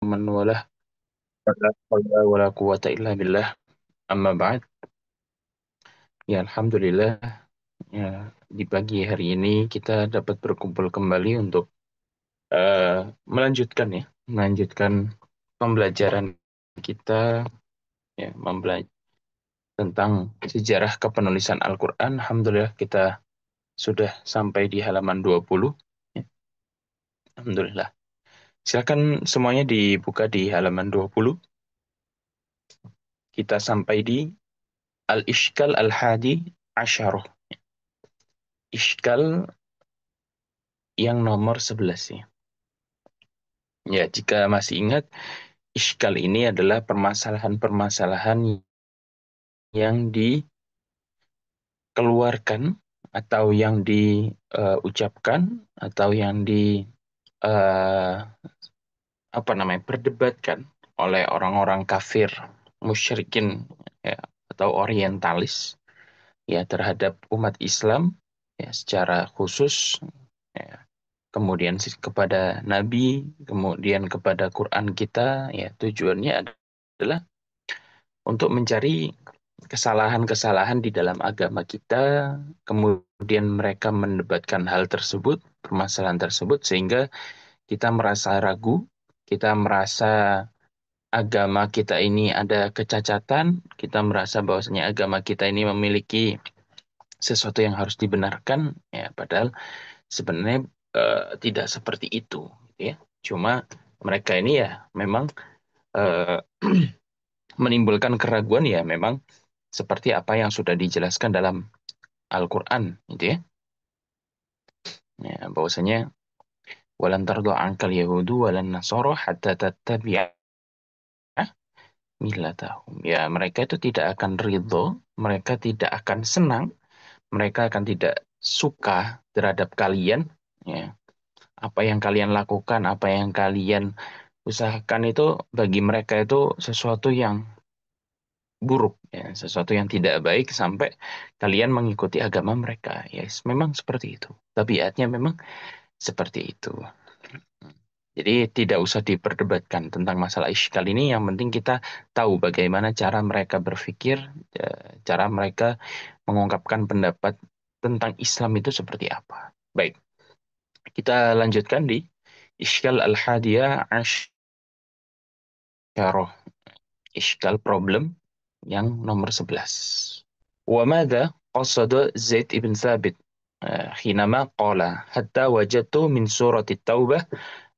man walah wala haula wala quwata illa billah amma ba'd. Ya alhamdulillah, ya di pagi hari ini kita dapat berkumpul kembali untuk melanjutkan pembelajaran kita, ya mempelajari tentang sejarah kepenulisan Al-Qur'an. Alhamdulillah kita sudah sampai di halaman 20. Ya, alhamdulillah. Silakan semuanya dibuka di halaman 20. Kita sampai di Al-Ishkal Al-Hadi Asyarah. Ishkal yang nomor 11 ya. Ya, jika masih ingat, Ishkal ini adalah permasalahan-permasalahan yang dikeluarkan atau yang diucapkan atau yang eh, perdebatkan oleh orang-orang kafir, musyrikin, ya, atau orientalis, ya, terhadap umat Islam, ya, secara khusus, ya, kemudian kepada Nabi, kemudian kepada Quran kita, ya tujuannya adalah untuk mencari kesalahan-kesalahan di dalam agama kita, kemudian mereka mendebatkan hal tersebut, permasalahan tersebut, sehingga kita merasa ragu, kita merasa agama kita ini ada kecacatan, kita merasa bahwasanya agama kita ini memiliki sesuatu yang harus dibenarkan, ya padahal sebenarnya tidak seperti itu, gitu ya. Cuma mereka ini ya memang eh, menimbulkan keraguan, ya memang seperti apa yang sudah dijelaskan dalam Al-Quran, gitu ya. Ya, bahwasanya walan tardo angkal yahudu walan nasoro hatta tattabi'a millatahum. Ya, mereka itu tidak akan ridho, mereka tidak akan senang, mereka akan tidak suka terhadap kalian, ya. Apa yang kalian lakukan, apa yang kalian usahakan itu bagi mereka itu sesuatu yang buruk, ya, sesuatu yang tidak baik sampai kalian mengikuti agama mereka. Yes, memang seperti itu. Tabiatnya memang seperti itu. Jadi tidak usah diperdebatkan tentang masalah iskal ini. Yang penting kita tahu bagaimana cara mereka berpikir, cara mereka mengungkapkan pendapat tentang Islam itu seperti apa. Baik, kita lanjutkan di iskal al-hadiyah asyarah. Iskal problem yang nomor 11. وماذا قصد زيد بن ثابت حينما قال حتى وجدت من سورة التوبة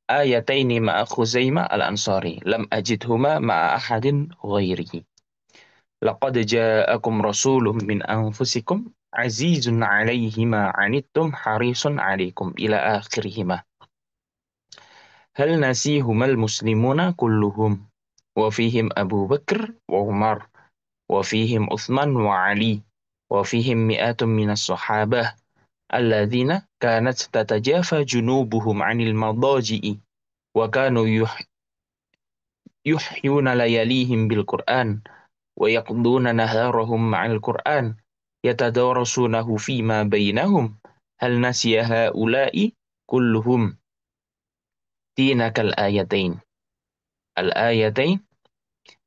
آيتين مع خزيمة الأنصاري لم أجدهما مع أحد غيره لقد جاءكم رسول من أنفسكم عزيز عليه ما عنتم حريص عليكم إلى آخرهما هل نسيهما المسلمون كلهم وفيهم أبو بكر وعمر وفيهم عثمان وعلي وفيهم مئات من الصحابة الذين كانت تتجافى جنوبهم عن المضاجع وكانوا يحيون لياليهم بالقرآن ويقضون نهارهم مع القرآن يتدارسونه فيما بينهم هل نسي هؤلاء كلهم تلك الآيتين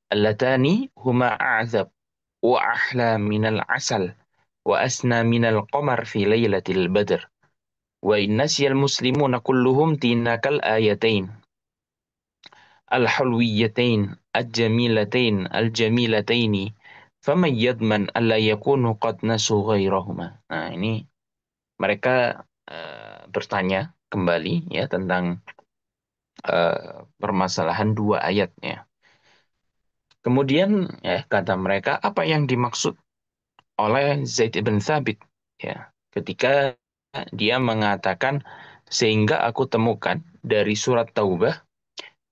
اللتان هما أعذب وأحلى من العسل وأسنى من القمر في ليلة البدر وإن نسي المسلمون كلهم تلك الآيتين الحلويتين الجميلتين فمن يضمن ألا يكونوا قد نسوا غيرهما. Nah, ini mereka bertanya kembali, ya, tentang permasalahan dua ayatnya. Kemudian, ya, kata mereka, apa yang dimaksud oleh Zaid ibn Thabit, ya, ketika dia mengatakan sehingga aku temukan dari surat Taubah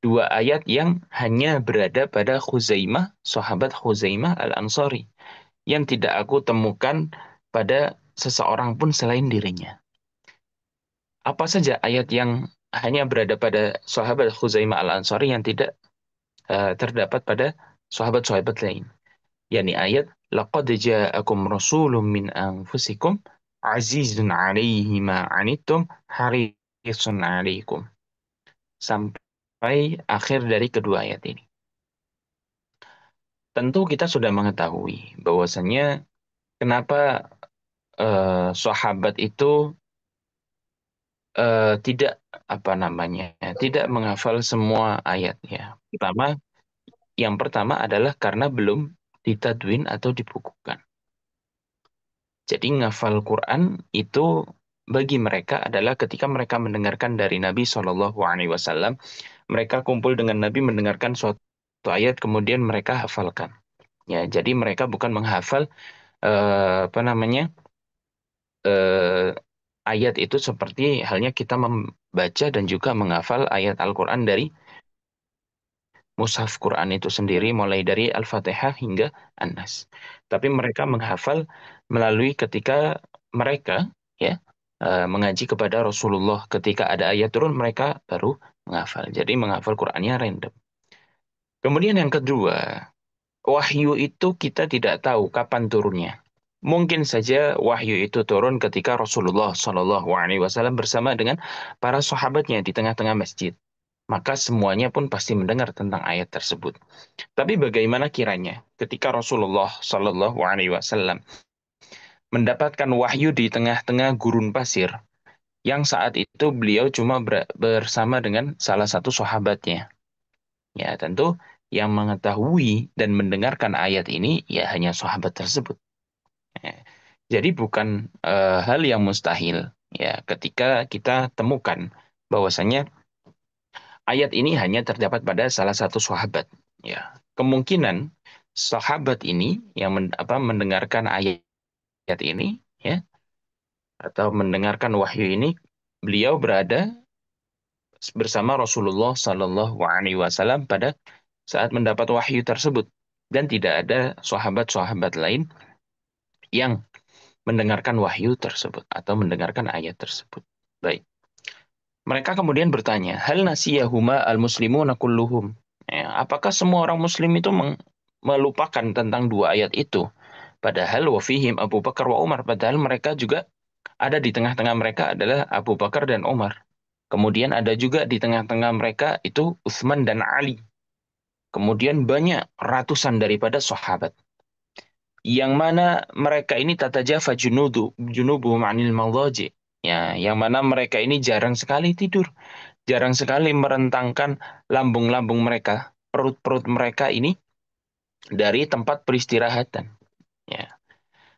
dua ayat yang hanya berada pada Khuzaimah, sahabat Khuzaimah Al-Ansari, yang tidak aku temukan pada seseorang pun selain dirinya. Apa saja ayat yang hanya berada pada sahabat Khuzaimah Al-Ansari yang tidak terdapat pada sahabat-sahabat lain? Yani ayat laqad ja'akum rasulun min anfusikum azizun 'alaihi ma 'anittum harisun 'alaikum. Sampai sampai akhir dari kedua ayat ini. Tentu kita sudah mengetahui bahwasanya kenapa sahabat itu tidak apa namanya, tidak menghafal semua ayat ya. Yang pertama adalah karena belum ditadwin atau dibukukan. Jadi ngafal Quran itu bagi mereka adalah ketika mereka mendengarkan dari Nabi Shallallahu Alaihi Wasallam, mereka kumpul dengan Nabi mendengarkan suatu ayat kemudian mereka hafalkan. Ya, jadi mereka bukan menghafal apa namanya eh, ayat itu seperti halnya kita membaca dan juga menghafal ayat Al-Quran dari mushaf Quran itu sendiri mulai dari Al-Fatihah hingga An-Nas. Tapi mereka menghafal melalui ketika mereka ya mengaji kepada Rasulullah ketika ada ayat turun mereka baru menghafal. Jadi menghafal Qurannya random. Kemudian yang kedua, wahyu itu kita tidak tahu kapan turunnya. Mungkin saja wahyu itu turun ketika Rasulullah Shallallahu Alaihi Wasallam bersama dengan para sahabatnya di tengah-tengah masjid. Maka semuanya pun pasti mendengar tentang ayat tersebut. Tapi bagaimana kiranya ketika Rasulullah Shallallahu Alaihi Wasallam mendapatkan wahyu di tengah-tengah gurun pasir, yang saat itu beliau cuma bersama dengan salah satu sahabatnya. Ya tentu yang mengetahui dan mendengarkan ayat ini ya hanya sahabat tersebut. Ya. Jadi bukan hal yang mustahil ya ketika kita temukan bahwasanya ayat ini hanya terdapat pada salah satu sahabat. Ya, kemungkinan sahabat ini yang mendengarkan ayat ini ya atau mendengarkan wahyu ini beliau berada bersama Rasulullah Shallallahu Alaihi Wasallam pada saat mendapat wahyu tersebut dan tidak ada sahabat-sahabat lain yang mendengarkan wahyu tersebut atau mendengarkan ayat tersebut. Baik. Mereka kemudian bertanya, hal nasiyahuma al-muslimuna kulluhum? Ya, apakah semua orang muslim itu melupakan tentang dua ayat itu? Padahal wafihim Abu Bakar wa Umar. Padahal mereka juga ada di tengah-tengah mereka adalah Abu Bakar dan Umar. Kemudian ada juga di tengah-tengah mereka itu Utsman dan Ali. Kemudian banyak ratusan daripada sahabat. Yang mana mereka ini tatajafa junubuhum anil madhaji. Ya, yang mana mereka ini jarang sekali tidur, jarang sekali merentangkan lambung-lambung mereka, perut-perut mereka ini dari tempat peristirahatan. Ya.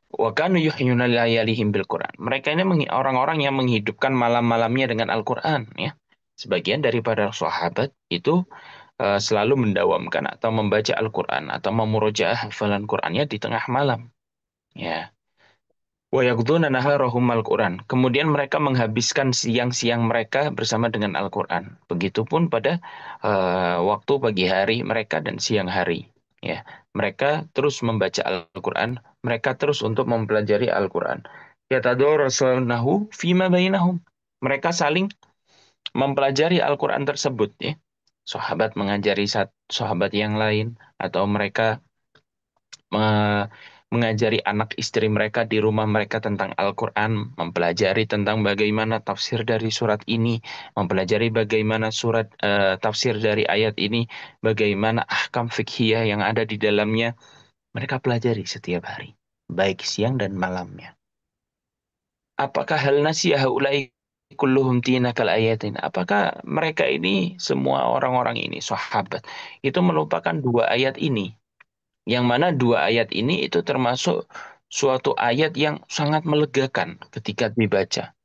Wa kanu yuhyuna layalihim bil Quran. Mereka ini orang-orang yang menghidupkan malam-malamnya dengan Al-Quran. Ya. Sebagian daripada sahabat itu selalu mendawamkan atau membaca Al-Quran atau memurojaah hafalan Qurannya di tengah malam. Ya. Wa yaqduna naharahum al-Quran. Kemudian mereka menghabiskan siang-siang mereka bersama dengan Al-Quran. Begitupun pada waktu pagi hari mereka dan siang hari. Ya, mereka terus membaca Al-Quran. Mereka terus untuk mempelajari Al-Quran. Yatadarasunahu fima bainahum. Mereka saling mempelajari Al-Quran tersebut. Ya. Sahabat mengajari sahabat yang lain. Atau mereka mengajari anak istri mereka di rumah mereka tentang Al-Quran, mempelajari tentang bagaimana tafsir dari surat ini, mempelajari bagaimana tafsir dari ayat ini, bagaimana ahkam fikhiyah yang ada di dalamnya. Mereka pelajari setiap hari, baik siang dan malamnya. Apakah hal nasiyah haulai kulluhum tinakal ayatin? Apakah mereka ini semua orang-orang ini sahabat itu melupakan dua ayat ini? Yang mana dua ayat ini itu termasuk suatu ayat yang sangat melegakan ketika dibaca.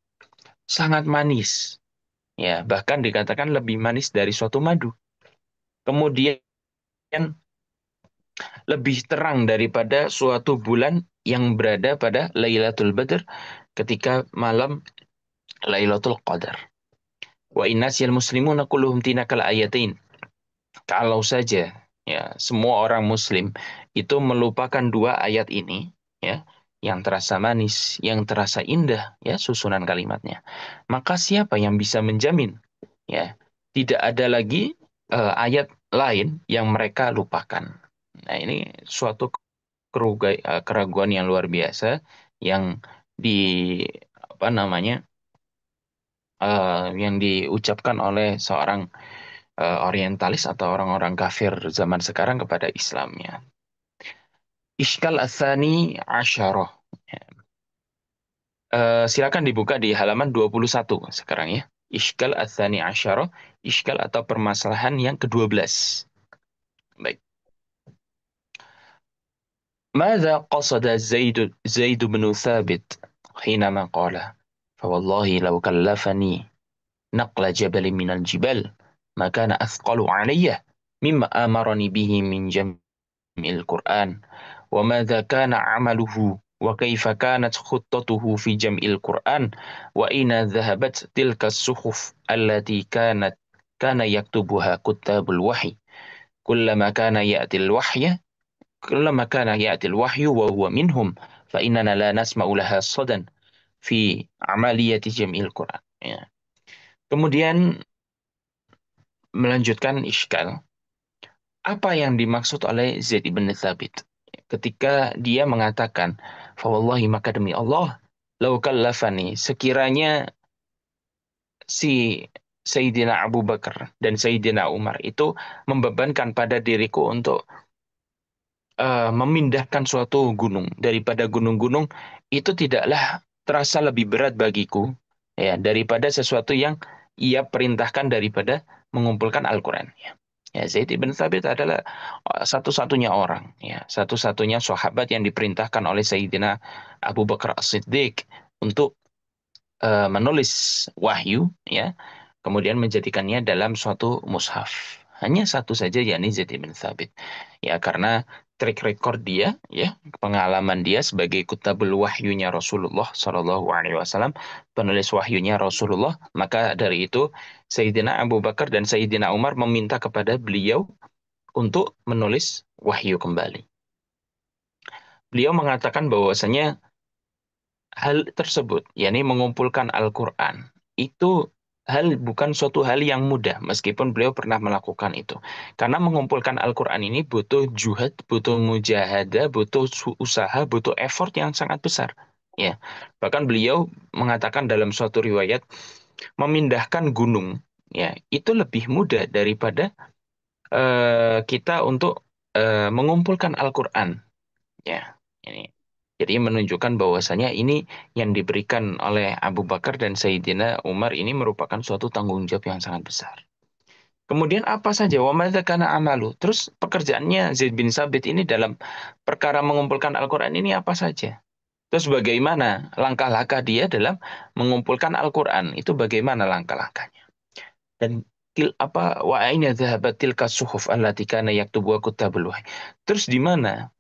Sangat manis. Ya, bahkan dikatakan lebih manis dari suatu madu. Kemudian lebih terang daripada suatu bulan yang berada pada Lailatul Badr ketika malam Lailatul Qadar. Wa innasiyal muslimuna kulluhum tinakal ayatain. Kalau saja ya semua orang muslim itu melupakan dua ayat ini ya yang terasa manis, yang terasa indah ya susunan kalimatnya. Maka siapa yang bisa menjamin ya tidak ada lagi ayat lain yang mereka lupakan. Nah, ini suatu keraguan yang luar biasa yang di apa namanya yang diucapkan oleh seorang orientalis atau orang-orang kafir zaman sekarang kepada Islamnya. Iskal Atsani Asyarah. Silakan dibuka di halaman 21 sekarang ya. Iskal Atsani Asyarah, iskal atau permasalahan yang ke-12. Baik. ماذا قصد زيد بن ثابت حينما قال فوالله لو كلفني نقل جبل من الجبال ما كان أثقل علي مما أمرني به من جمع القرآن وماذا كان عمله وكيف كانت خطته في جمع القرآن وأين ذهبت تلك الصحف التي كان يكتبها كتاب الوحي كلما كان يأتي الوحي كلما كان يأتي الوحي وهو منهم فإننا لا نسمع لها صدى في عملية جمع القرآن. Ya. Kemudian melanjutkan iskal. Apa yang dimaksud oleh Zaid ibn Thabit ketika dia mengatakan, "Fawallahi maka demi Allah, lau kallafani sekiranya si Sayyidina Abu Bakar dan Sayyidina Umar itu membebankan pada diriku untuk memindahkan suatu gunung daripada gunung-gunung itu tidaklah terasa lebih berat bagiku ya daripada sesuatu yang ia perintahkan daripada mengumpulkan Al-Qur'an ya. Ya, Zaid bin Thabit adalah satu-satunya orang ya, satu-satunya sahabat yang diperintahkan oleh Sayyidina Abu Bakar As-Siddiq untuk menulis wahyu ya, kemudian menjadikannya dalam suatu mushaf. Hanya satu saja yakni Zaid bin Thabit. Ya karena track record dia ya, pengalaman dia sebagai kutabul wahyunya Rasulullah Shallallahu alaihi wasallam, penulis wahyunya Rasulullah, maka dari itu Sayyidina Abu Bakar dan Sayyidina Umar meminta kepada beliau untuk menulis wahyu kembali. Beliau mengatakan bahwasanya hal tersebut, yakni mengumpulkan Al-Quran, itu bukan suatu hal yang mudah, meskipun beliau pernah melakukan itu. Karena mengumpulkan Al-Quran ini butuh juhad, butuh mujahadah, butuh usaha, butuh effort yang sangat besar. Ya, bahkan beliau mengatakan dalam suatu riwayat, memindahkan gunung, ya, itu lebih mudah daripada kita untuk mengumpulkan Al-Quran. Ya, ini. Jadi menunjukkan bahwasanya ini yang diberikan oleh Abu Bakar dan Sayyidina Umar ini merupakan suatu tanggung jawab yang sangat besar. Kemudian apa saja wa madza kana amalu? Terus pekerjaannya Zaid bin Sabit ini dalam perkara mengumpulkan Al-Qur'an ini apa saja? Terus bagaimana langkah-langkah dia dalam mengumpulkan Al-Qur'an? Itu bagaimana langkah-langkahnya? Dan wa aina dhahabat tilka suhuf allati kana yaktubu kutabul wahyi? Terus di mana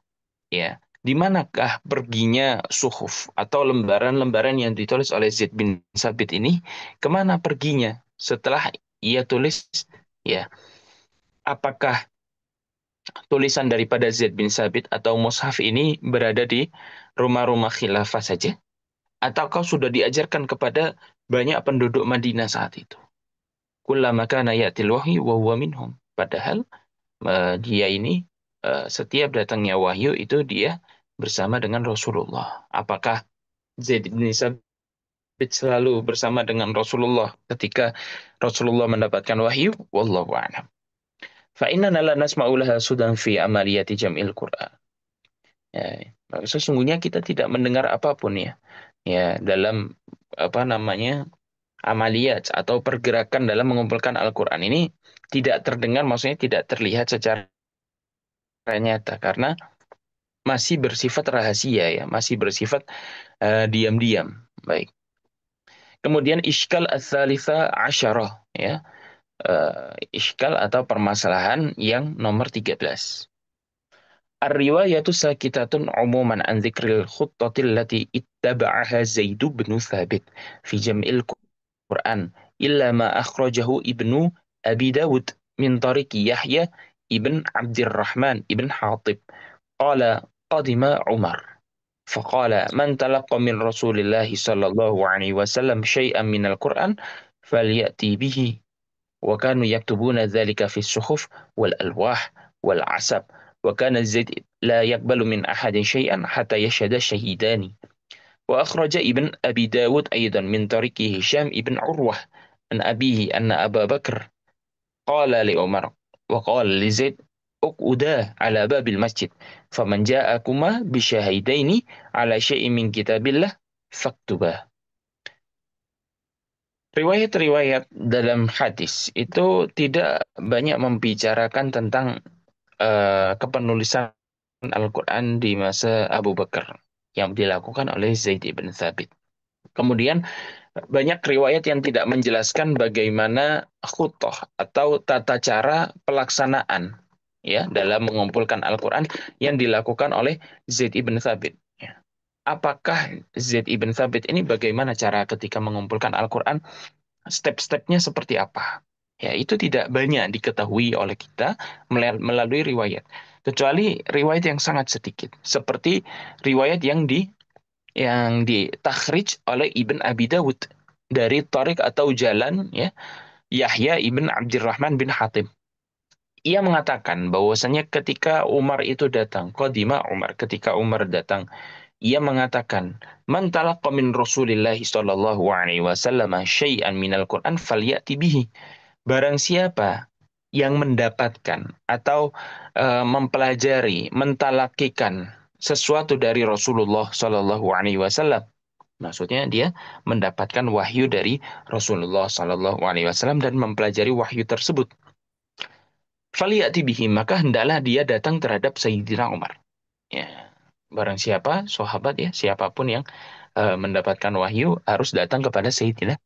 ya, di manakah perginya suhuf atau lembaran-lembaran yang ditulis oleh Zaid bin Sabit ini? Kemana perginya setelah ia tulis? Ya, apakah tulisan daripada Zaid bin Sabit atau mushaf ini berada di rumah-rumah khilafah saja? Ataukah sudah diajarkan kepada banyak penduduk Madinah saat itu? Kullama kana ya'til wahyu wa huwa minhum. Padahal dia ini setiap datangnya wahyu itu dia bersama dengan Rasulullah. Apakah Zaid bin Sabit selalu bersama dengan Rasulullah ketika Rasulullah mendapatkan wahyu? Wallahu a'lam. Fa innana la nasma'u laha sudan fi amaliyati jam'il Qur'an. Ya, sesungguhnya kita tidak mendengar apapun ya. Ya, dalam apa namanya? Amaliyat atau pergerakan dalam mengumpulkan Al-Qur'an ini tidak terdengar, maksudnya tidak terlihat secara nyata karena masih bersifat rahasia ya, masih bersifat diam-diam. Baik. Kemudian iskal ats-tsalitsah asyarah ya. Iskal atau permasalahan yang nomor 13. Ar-riwayatu sakitatun umuman an dzikril khuttatil lati ittaba'aha Zaid bin Thabit fi jam'il Qur'an illa ma akhrajahu Ibnu Abi Dawud min tariqi Yahya ibn Abdurrahman ibn Hatib qala qadima Umar فقال من تلقى من رسول الله صلى الله عليه وسلم شيئا من القرآن فليأتي به وكانوا يكتبون ذلك في الصحف والألواح والعسب وكان زيد لا يقبل من أحد شيئا حتى يشهد الشهيدان وأخرج ابن أبي داود أيضا من طريق هشام ابن عروة عن أبيه أن أبا بكر qala li Umar wa qala li Zaid uq'uda ala babil masjid faman ja'akuma bisyahidaini ala syai'in min kitabillah faktubah. Riwayat-riwayat dalam hadis itu tidak banyak membicarakan tentang kepenulisan Al-Quran di masa Abu Bakar yang dilakukan oleh Zaid ibn Thabit. Kemudian banyak riwayat yang tidak menjelaskan bagaimana khutoh atau tata cara pelaksanaan ya dalam mengumpulkan Al-Quran yang dilakukan oleh Zaid ibn Thabit. Ya. Apakah Zaid ibn Thabit ini bagaimana cara ketika mengumpulkan Al-Quran? Step-stepnya seperti apa? Ya, itu tidak banyak diketahui oleh kita melalui riwayat. Kecuali riwayat yang sangat sedikit. Seperti riwayat yang ditakhrij oleh Ibn Abi Dawud dari Tariq atau jalan ya Yahya ibn Abdurrahman bin Hatib. Ia mengatakan bahwasanya ketika Umar itu datang, qadima Umar, ketika Umar datang, ia mengatakan, "Man talaqqa min Rasulillah sallallahu alaihi wasallam syai'an minal Qur'an falyati bihi." Barang siapa yang mendapatkan atau mempelajari, mentalakikan sesuatu dari Rasulullah sallallahu alaihi wasallam, maksudnya dia mendapatkan wahyu dari Rasulullah sallallahu alaihi wasallam dan mempelajari wahyu tersebut. Faliyati bihi, maka hendaklah dia datang terhadap Sayyidina Umar. Ya, barang siapa sahabat ya, siapapun yang mendapatkan wahyu harus datang kepada Sayyidina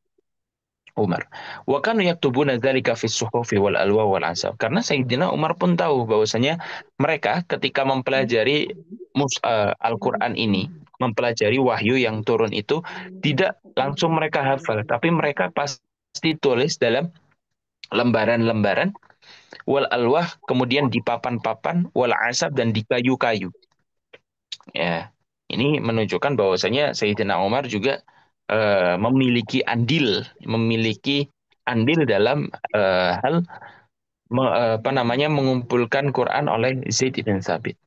Umar. Wa kanu yaktubuna dzalika fis suhufi wal alwa wal ansab. Karena Sayyidina Umar pun tahu bahwasanya mereka ketika mempelajari Al-Qur'an ini, mempelajari wahyu yang turun itu tidak langsung mereka hafal, tapi mereka pasti tulis dalam lembaran-lembaran wal alwah, kemudian di papan-papan wal asab dan di kayu-kayu. Ya, ini menunjukkan bahwasanya Sayyidina Umar juga memiliki andil dalam hal apa namanya mengumpulkan Quran oleh Zaid bin Thabit.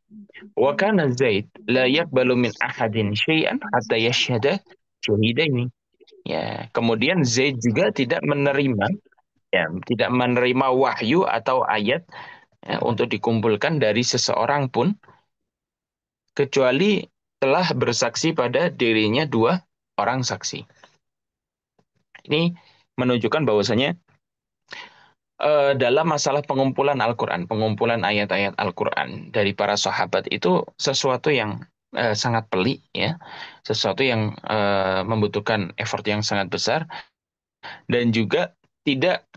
Wa kana Zaid la yaqbalu min ahadin syai'an hatta yashhada syahidaini. Ya, kemudian Zaid juga tidak menerima wahyu atau ayat ya, untuk dikumpulkan dari seseorang pun kecuali telah bersaksi pada dirinya dua orang saksi. Ini menunjukkan bahwasanya dalam masalah pengumpulan Al-Quran, pengumpulan ayat-ayat Al-Quran dari para sahabat itu sesuatu yang sangat pelik ya, sesuatu yang membutuhkan effort yang sangat besar dan juga tidak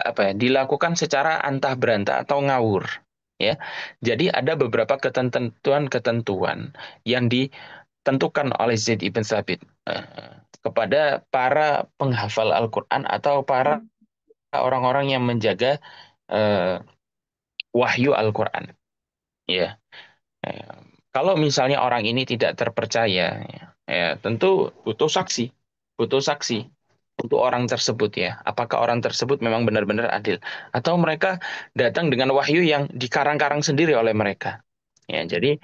apa ya dilakukan secara antah berantah atau ngawur ya. Jadi ada beberapa ketentuan-ketentuan yang ditentukan oleh Zaid ibn Thabit kepada para penghafal Al-Quran atau para orang-orang yang menjaga eh, wahyu Al-Quran. Ya, Eh, kalau misalnya orang ini tidak terpercaya, tentu butuh saksi untuk orang tersebut ya. Apakah orang tersebut memang benar-benar adil, atau mereka datang dengan wahyu yang dikarang-karang sendiri oleh mereka? Ya, jadi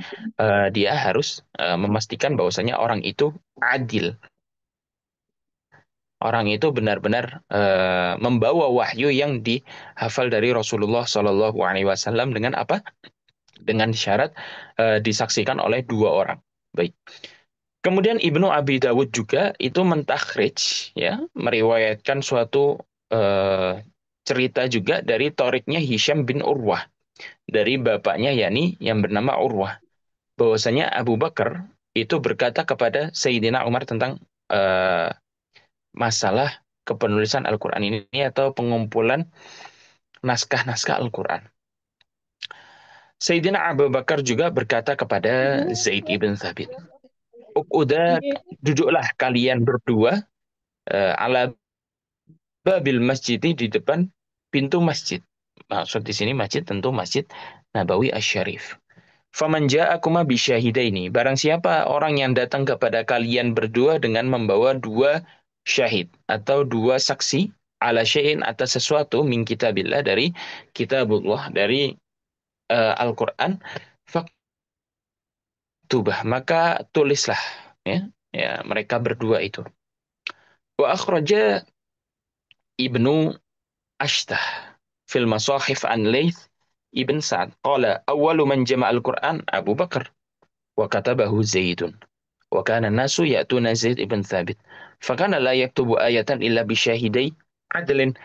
dia harus memastikan bahwasanya orang itu adil. Orang itu benar-benar membawa wahyu yang dihafal dari Rasulullah Shallallahu Alaihi Wasallam dengan apa? Dengan syarat disaksikan oleh dua orang. Baik. Kemudian Ibnu Abi Dawud juga itu mentakhrij, ya, meriwayatkan suatu eh, cerita juga dari toriknya Hisham bin Urwah dari bapaknya yakni yang bernama Urwah, bahwasanya Abu Bakar itu berkata kepada Sayyidina Umar tentang eh, masalah kepenulisan Al-Quran ini atau pengumpulan naskah-naskah Al-Quran. Sayyidina Abu Bakar juga berkata kepada Zaid ibn Thabit, Udah duduklah kalian berdua ala babil masjid di depan pintu masjid. Maksud di sini masjid tentu Masjid Nabawi Asy-Syarif. Faman ja'akuma bisyahidaini. Barang siapa orang yang datang kepada kalian berdua dengan membawa dua syahid atau dua saksi ala syai'in atas sesuatu min kitabillah dari kitabullah dari Al-Qur'an faktubah maka tulislah ya mereka berdua itu. Wa akhraja Ibnu Ashtah fil masahif an Laith ibn Sa'ad qala awwalu man jama'a al-Qur'an Abu Bakar wa katabahu Zaidun wa kana an-nasu ya'tuna Zaid ibn Thabit fakana la yaktubu ayatan illa bi syahidai adlin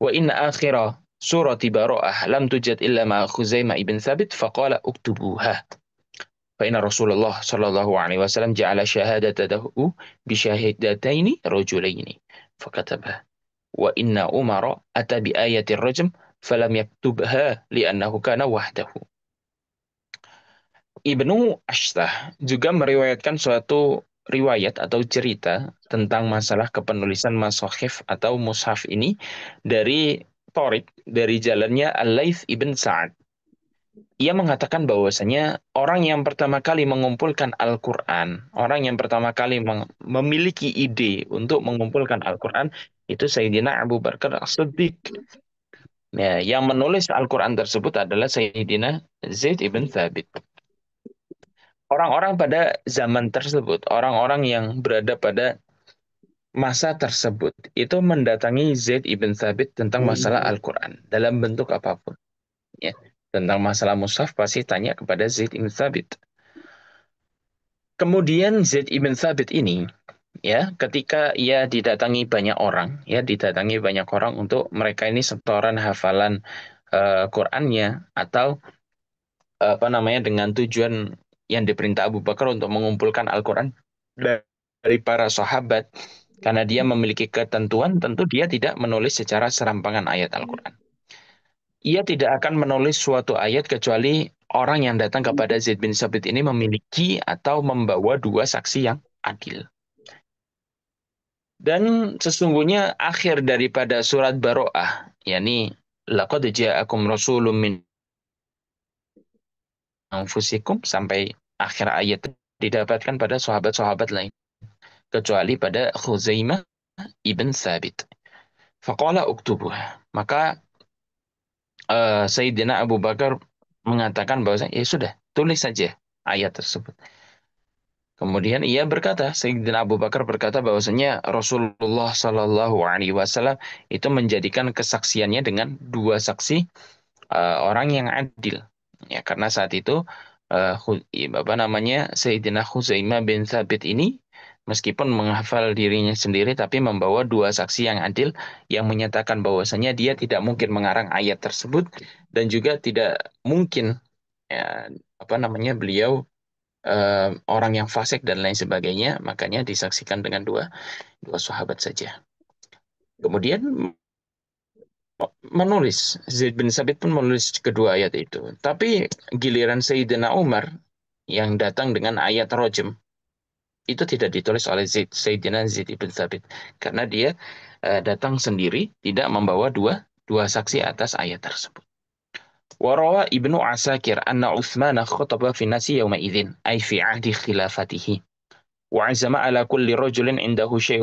wa inna akhira surati Bara'ah lam tujad illa ma Khuzaimah ibn Thabit faqala uktubuha fa inna Rasulullah sallallahu alaihi wasallam ja'ala syahadatahu bi syahidataini rajulaini fakatabaha wa inna Umar ata bi ayatir rajm falam yaktubha li'annahu kana wahdahu. Ibnu Ashtah juga meriwayatkan suatu riwayat atau cerita tentang masalah kepenulisan masahif atau mushaf ini dari Torik, dari jalannya Al-Laits ibn Sa'ad. Ia mengatakan bahwasanya orang yang pertama kali mengumpulkan Al-Quran, orang yang pertama kali memiliki ide untuk mengumpulkan Al-Quran, itu Sayyidina Abu Bakar As-Siddiq. Ya, yang menulis Al-Quran tersebut adalah Sayyidina Zaid ibn Thabit. Orang-orang pada zaman tersebut, orang-orang yang berada pada masa tersebut, itu mendatangi Zaid ibn Thabit tentang masalah Al-Quran dalam bentuk apapun. Ya. Tentang masalah mushaf pasti tanya kepada Zaid ibn Thabit. Kemudian Zaid ibn Thabit ini, ya, ketika ia didatangi banyak orang, ya, didatangi banyak orang untuk mereka ini setoran hafalan Qurannya atau apa namanya dengan tujuan yang diperintah Abu Bakar untuk mengumpulkan Al-Quran dari para sahabat karena dia memiliki ketentuan tentu dia tidak menulis secara serampangan ayat Al-Quran. Ia tidak akan menulis suatu ayat kecuali orang yang datang kepada Zaid bin Sabit ini memiliki atau membawa dua saksi yang adil. Dan sesungguhnya akhir daripada surat Baro'ah, yakni laqad ja'akum rasulun min anfusikum sampai akhir ayat didapatkan pada sahabat-sahabat lain kecuali pada Khuzaimah ibn Thabit. Faqala uktubuh. Maka Sayyidina Abu Bakar mengatakan bahwa ya sudah, tulis saja ayat tersebut. Kemudian ia berkata, Sayyidina Abu Bakar berkata bahwasanya Rasulullah Shallallahu Alaihi Wasallam itu menjadikan kesaksiannya dengan dua saksi orang yang adil. Ya, karena saat itu apa namanya Sayyidina Khuzaimah bin Thabit ini meskipun menghafal dirinya sendiri tapi membawa dua saksi yang adil yang menyatakan bahwasanya dia tidak mungkin mengarang ayat tersebut dan juga tidak mungkin ya, apa namanya beliau orang yang fasik dan lain sebagainya, makanya disaksikan dengan dua dua sahabat saja. Kemudian menulis Zaid bin Sabit pun menulis kedua ayat itu. Tapi giliran Sayyidina Umar yang datang dengan ayat rojim itu tidak ditulis oleh Sayyidina Zaid bin Sabit karena dia datang sendiri tidak membawa dua dua saksi atas ayat tersebut. Warawa Ibnu Asakir anna Utsman khataba fi nasi yawma idzin ay fi ahdi khilafatihi. وعزم على كل رجل عنده شيء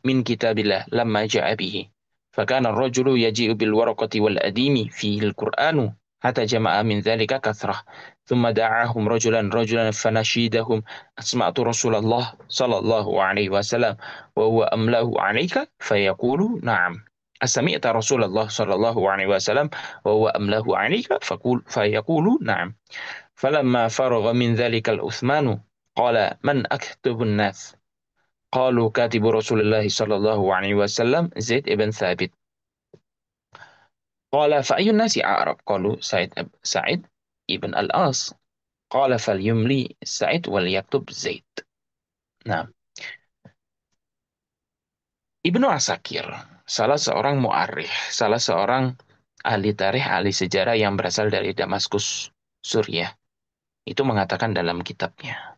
من كتاب الله لما جاء به فكان الرجل يجيء بالورقة والأديم فيه القرآن حتى جمع من ذلك كثرة ثم دعاهم رجلا رجلا فنشيدهم أسمعت رسول الله صلى الله عليه وسلم وهو أملاه عليك فيقول نعم أسمعت رسول الله صلى الله عليه وسلم وهو أملاه عليك فيقول نعم فلما فرغ من ذلك العثمان قال من أكتب الناس قالوا كاتب رسول الله صلى الله عليه وسلم زيد بن ثابت قال فأي الناس أعرب قالوا سعيد ابن الأص قال فليملي سعيد وليكتب زيد. Nah, Ibnu Asakir, salah seorang mu'arikh, salah seorang ahli tarikh, ahli sejarah yang berasal dari Damaskus, Suriah, itu mengatakan dalam kitabnya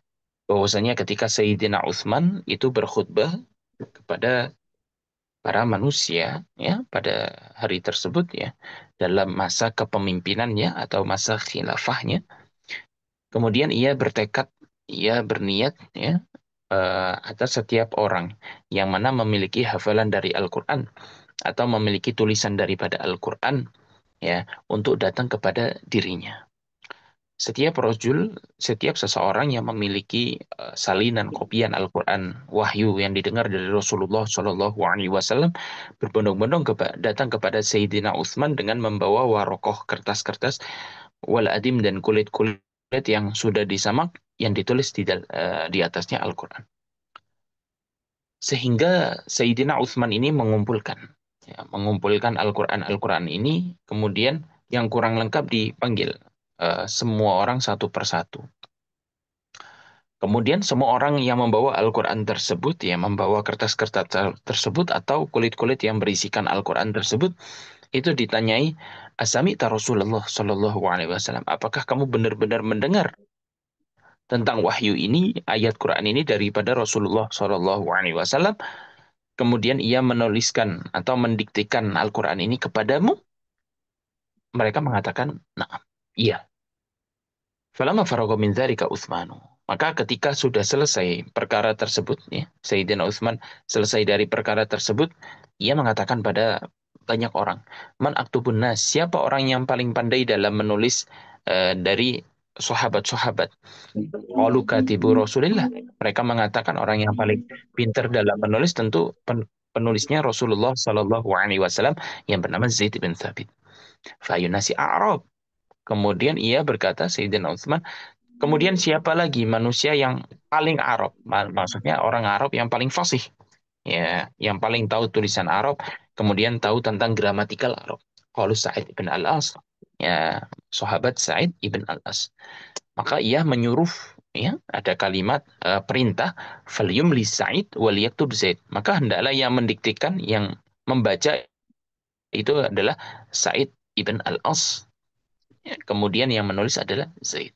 bahwasanya ketika Sayyidina Utsman itu berkhutbah kepada para manusia ya pada hari tersebut ya dalam masa kepemimpinannya atau masa khilafahnya kemudian ia bertekad ia berniat ya atas setiap orang yang mana memiliki hafalan dari Al-Qur'an atau memiliki tulisan daripada Al-Qur'an ya untuk datang kepada dirinya Setiap rojul, setiap seseorang yang memiliki salinan kopian Al-Quran wahyu yang didengar dari Rasulullah Shallallahu Alaihi Wasallam berbondong-bondong datang kepada Sayyidina Utsman dengan membawa warokoh kertas-kertas wal adim dan kulit-kulit yang sudah disamak yang ditulis di atasnya Al-Quran. Sehingga Sayyidina Utsman ini mengumpulkan Al-Quran ini, kemudian yang kurang lengkap dipanggil semua orang satu persatu. Kemudian semua orang yang membawa Al-Quran tersebut, ya membawa kertas-kertas tersebut atau kulit-kulit yang berisikan Al-Quran tersebut, itu ditanyai, Asami ta Rasulullah Shallallahu Alaihi Wasallam. Apakah kamu benar-benar mendengar tentang wahyu ini, ayat Quran ini daripada Rasulullah Shallallahu Alaihi Wasallam? Kemudian ia menuliskan atau mendiktekan Al-Quran ini kepadamu. Mereka mengatakan, nah, iya. Falamma faragha min dzalika Utsmanu. Maka ketika sudah selesai perkara tersebut, ya, Sayyidina Utsman selesai dari perkara tersebut, ia mengatakan pada banyak orang, Man aktubun nas, siapa orang yang paling pandai dalam menulis dari sahabat-sahabat? Qalu katibu Rasulillah. Mereka mengatakan orang yang paling pintar dalam menulis tentu penulisnya Rasulullah Shallallahu Alaihi Wasallam yang bernama Zaid bin Thabit. Fayunasi Arab. Kemudian ia berkata, Sayyidina Utsman, kemudian siapa lagi manusia yang paling Arab? Maksudnya orang Arab yang paling fasih, ya, yang paling tahu tulisan Arab, kemudian tahu tentang gramatikal Arab. Qalu Sa'id ibn Al-As, ya, sahabat Sa'id ibn Al-As. Maka ia menyuruh, ya, ada kalimat perintah, falyumli Sa'id wal yaktub Zaid. Maka hendaklah yang mendiktikan, yang membaca itu adalah Sa'id ibn Al-As. Ya, kemudian yang menulis adalah Zaid.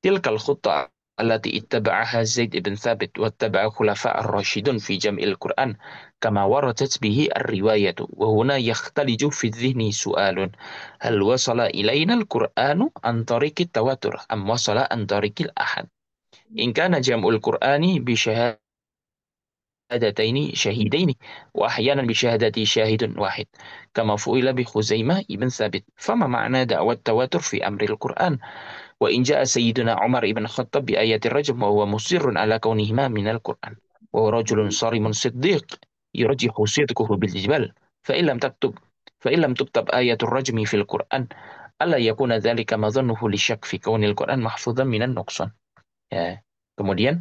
تلك الخطة التي اتبعها زيد بن ثابت واتبع خلفاء الراشدون في جمع القرآن كما وردت به الرواية. وهنا يختلج في الذهن سؤال: هل وصل إلينا القرآن عن طريق التواتر أم وصل عن طريق الأحد؟ إن كان جمع القرآن بشهادتين شهيدين وأحيانا بشهادة شاهد واحد كما فعل بخزيمة بن ثابت، فما معنى دعوى التواتر في أمر القرآن؟ وإن جاء سيدنا عمر بن الخطاب بآيات الرجم وهو مصر على كونهما من القرآن وهو رجل صارم صديق يرجح صدقه بالجبال، فإن لم تكتب فإن لم تكتب آية الرجم في القرآن ألا يكون ذلك مظنه للشك في كون القرآن محفوظا من النقصان. Ya. Kemudian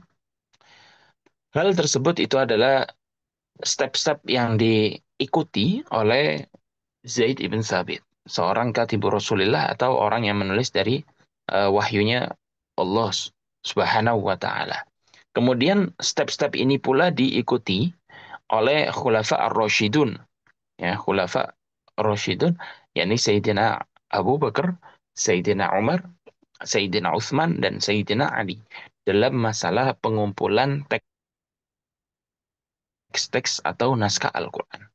hal tersebut itu adalah step-step yang diikuti oleh Zaid ibn Thabit, seorang katibu Rasulullah atau orang yang menulis dari wahyunya Allah Subhanahu wa taala. Kemudian step-step ini pula diikuti oleh Khulafa ar-Rasyidun, ya, Khulafa ar-Rasyidun, yakni Sayyidina Abu Bakar, Sayyidina Umar, Sayyidina Utsman dan Sayyidina Ali dalam masalah pengumpulan teks-teks atau naskah Al-Qur'an.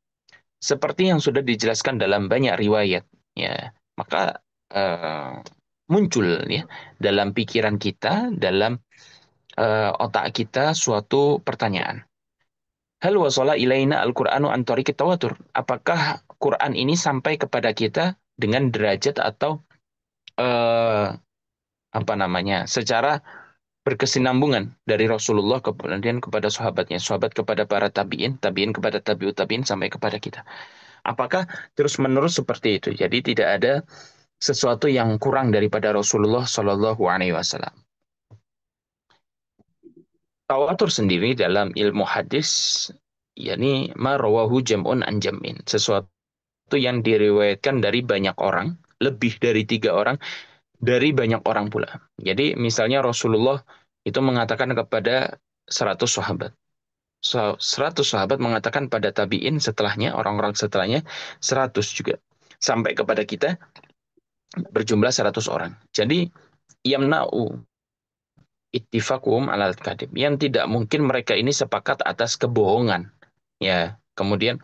Seperti yang sudah dijelaskan dalam banyak riwayat, ya, maka eh, muncul, ya, dalam pikiran kita, dalam otak kita suatu pertanyaan. Hal wasala ilaina al-Qur'anu an tariqit tawatur. Apakah Quran ini sampai kepada kita dengan derajat atau eh, apa namanya? Secara berkesinambungan dari Rasulullah kemudian kepada sahabatnya, sahabat kepada para tabi'in, tabi'in kepada tabi'ut tabi'in sampai kepada kita. Apakah terus-menerus seperti itu? Jadi tidak ada sesuatu yang kurang daripada Rasulullah Shallallahu Alaihi Wasallam. Tawatur sendiri dalam ilmu hadis, yakni ma rawahu jam'un an jam'in, sesuatu yang diriwayatkan dari banyak orang, lebih dari 3 orang, dari banyak orang pula. Jadi misalnya Rasulullah itu mengatakan kepada 100 sahabat. 100 sahabat mengatakan pada tabi'in setelahnya, orang-orang setelahnya 100 juga. Sampai kepada kita berjumlah 100 orang. Jadi yamna'u ittifaquhum alal kadib. Yang tidak mungkin mereka ini sepakat atas kebohongan. Ya, kemudian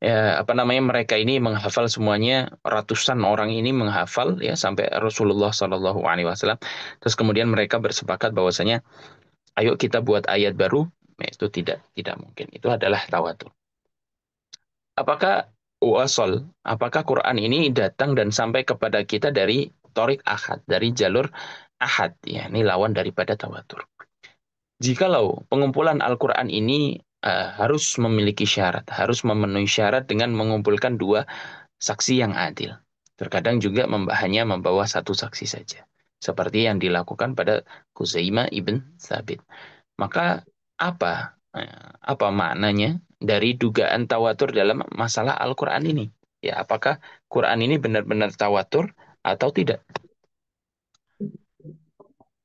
ya, apa namanya, mereka ini menghafal semuanya, ratusan orang ini menghafal, ya, sampai Rasulullah Shallallahu Alaihi Wasallam. Terus kemudian mereka bersepakat bahwasanya ayo kita buat ayat baru. Ya, itu tidak mungkin. Itu adalah tawatur. Apakah wasol? Apakah Quran ini datang dan sampai kepada kita dari torik ahad, dari jalur ahad. Ya, ini lawan daripada tawatur. Jikalau pengumpulan Al-Quran ini harus memiliki syarat, harus memenuhi syarat dengan mengumpulkan dua saksi yang adil. Terkadang juga hanya membawa satu saksi saja. Seperti yang dilakukan pada Khuzaimah ibn Thabit. Maka apa maknanya dari dugaan tawatur dalam masalah Al-Quran ini? Ya, apakah Quran ini benar-benar tawatur atau tidak?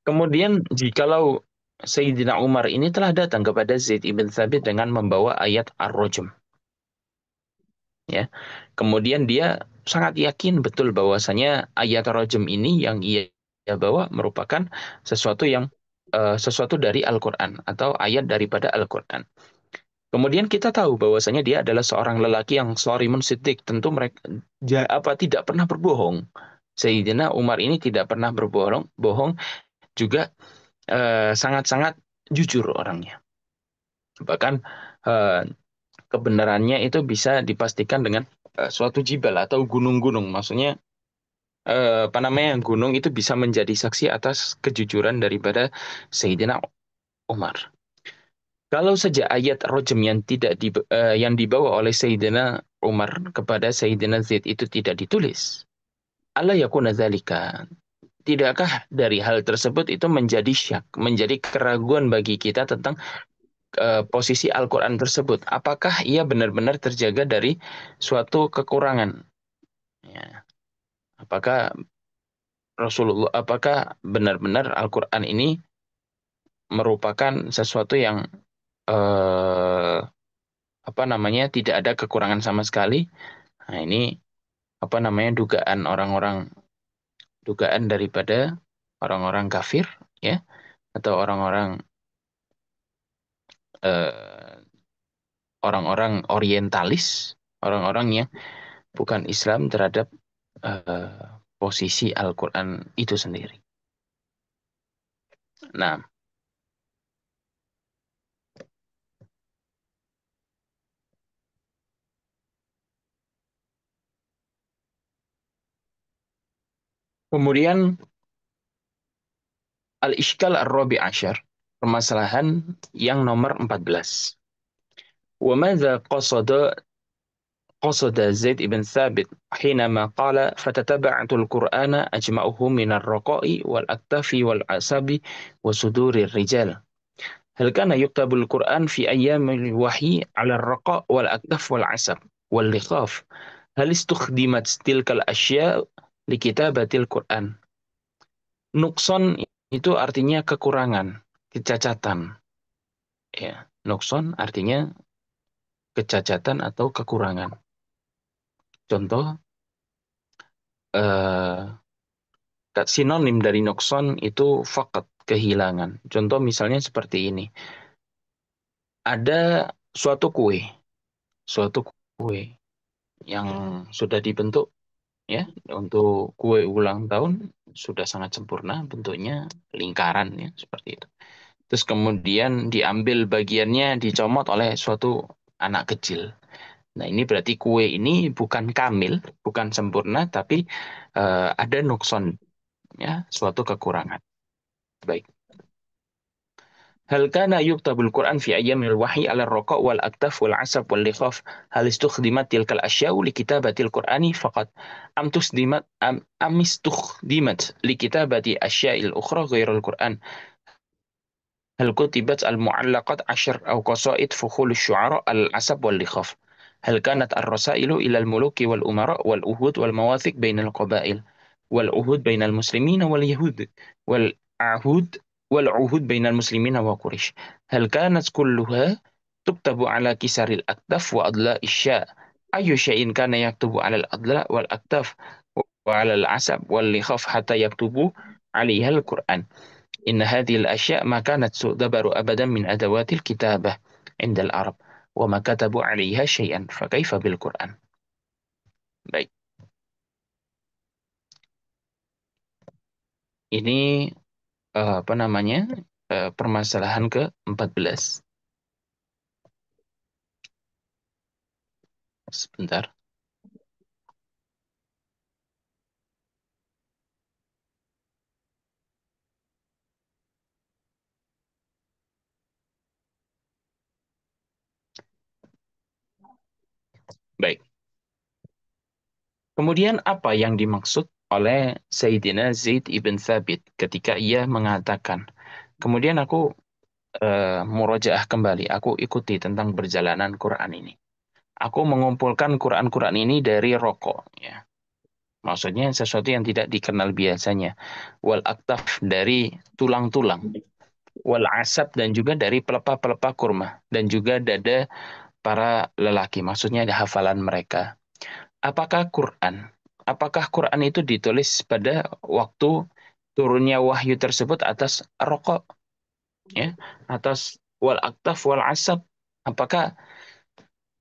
Kemudian jikalau Sayyidina Umar ini telah datang kepada Zaid ibn Thabit dengan membawa ayat Ar-Rajm, ya. Kemudian dia sangat yakin betul bahwasanya ayat Ar-Rajm ini yang ia bawa merupakan sesuatu yang sesuatu dari Al-Qur'an atau ayat daripada Al-Qur'an. Kemudian kita tahu bahwasanya dia adalah seorang lelaki yang sharimun siddiq, tentu mereka tidak pernah berbohong. Sayyidina Umar ini tidak pernah berbohong, juga sangat-sangat jujur orangnya. Bahkan eh, kebenarannya itu bisa dipastikan dengan suatu jibal atau gunung-gunung. Maksudnya apa namanya, gunung itu bisa menjadi saksi atas kejujuran daripada Sayyidina Umar. Kalau saja ayat rojam yang dibawa oleh Sayyidina Umar kepada Sayyidina Zaid itu tidak ditulis, Allah yakuna dzalika. Tidakkah dari hal tersebut itu menjadi syak, menjadi keraguan bagi kita tentang posisi Al-Quran tersebut? Apakah ia benar-benar terjaga dari suatu kekurangan? Ya. Apakah apakah benar-benar Al-Quran ini merupakan sesuatu yang eh, apa namanya, tidak ada kekurangan sama sekali? Nah, ini apa namanya, dugaan daripada orang-orang kafir, ya, atau eh, orang-orang orientalis, orang-orang yang bukan Islam terhadap posisi Al-Quran itu sendiri. Nah, kemudian Al-Ishkal Ar-Rabi Ashar, permasalahan yang nomor 14. وماذا قصد زيد بن ثابت حينما قال فتتبعت القرآن أجمعه من الرقاء والأكتاف والأعصاب وصدور الرجال. هل كان يكتب القرآن في أيام الوحي على الرقاء والأكتاف والعصب واللخاف؟ هل استخدمت تلك الأشياء لكتابة القرآن؟ Nukson itu artinya kekurangan, kecacatan. Ya, nukson artinya kecacatan atau kekurangan. Contoh, eh, sinonim dari nukson itu fakat, kehilangan. Contoh misalnya seperti ini. Ada suatu suatu kue yang sudah dibentuk, ya, untuk kue ulang tahun sudah sangat sempurna bentuknya, lingkaran, ya, seperti itu. Terus kemudian diambil bagiannya, dicomot oleh suatu anak kecil. Nah, ini berarti kue ini bukan kamil, bukan sempurna, tapi ada nukson, ya, suatu kekurangan. Baik. هل كان يكتب القرآن في أيام الوحي على الرقاء والأكتاف والعسف واللخاف؟ هل استخدمت تلك الأشياء لكتابة القرآن فقط أم استخدمت لكتابة أشياء الأخرى غير القرآن؟ هل كتبت المعلقات عشر أو قصائد فخول الشعراء العسب واللخاف؟ هل كانت الرسائل إلى الملوك والأمراء والأهود والمواثيق بين القبائل والعهود بين المسلمين واليهود والعهود والعهود بين المسلمين وقريش؟ هل كانت كلها تكتب على كسر الأكتاف وأضلاع الشاء؟ أي شيء كان يكتب على الأضلاع والأكتاف وعلى العسب واللخاف حتى يكتبوا عليها القرآن؟ إن هذه الأشياء ما كانت تعتبر أبدا من أدوات الكتابة عند العرب وما كتبوا عليها شيئا فكيف بالقرآن. Baik, ini apa namanya, permasalahan ke-14. Sebentar. Kemudian apa yang dimaksud oleh Sayyidina Zaid ibn Thabit ketika ia mengatakan, kemudian aku murojaah kembali, aku ikuti tentang perjalanan Quran ini. Aku mengumpulkan Quran-Quran ini dari rokok, ya. Maksudnya sesuatu yang tidak dikenal biasanya. Wal aktaf dari tulang-tulang. Wal asab dan juga dari pelepah-pelepah kurma. Dan juga dada para lelaki. Maksudnya ada hafalan mereka. Apakah Quran? Apakah Quran itu ditulis pada waktu turunnya wahyu tersebut atas rokok, ya, atas wal aktaf wal asab? Apakah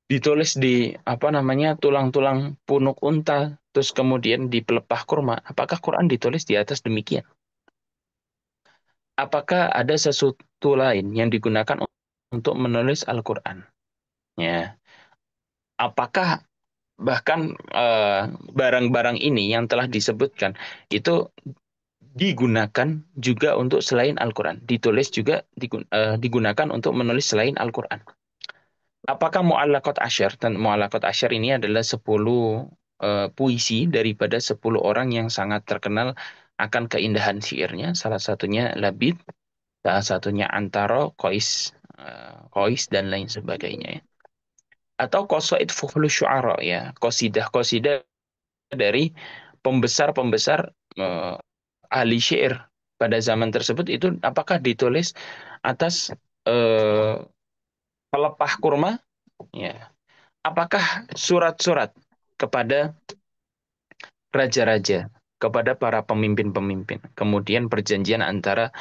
ditulis di apa namanya tulang-tulang punuk unta, terus kemudian di pelepah kurma? Apakah Quran ditulis di atas demikian? Apakah ada sesuatu lain yang digunakan untuk menulis Al-Quran? Ya, apakah bahkan barang-barang ini yang telah disebutkan itu digunakan juga untuk selain Al-Quran, ditulis juga digunakan untuk menulis selain Al-Quran. Apakah mu'allaqat asyar, dan mu'allaqat asyar ini adalah 10 puisi daripada 10 orang yang sangat terkenal akan keindahan syairnya, salah satunya Labid, salah satunya Antara, Qais dan lain sebagainya, ya. Atau qasaid fuhlu syu'ara, ya, qasidah-qasidah dari pembesar-pembesar eh, ahli syair pada zaman tersebut, itu apakah ditulis atas eh, pelepah kurma, ya. Apakah surat-surat kepada raja-raja, kepada para pemimpin-pemimpin, kemudian perjanjian antara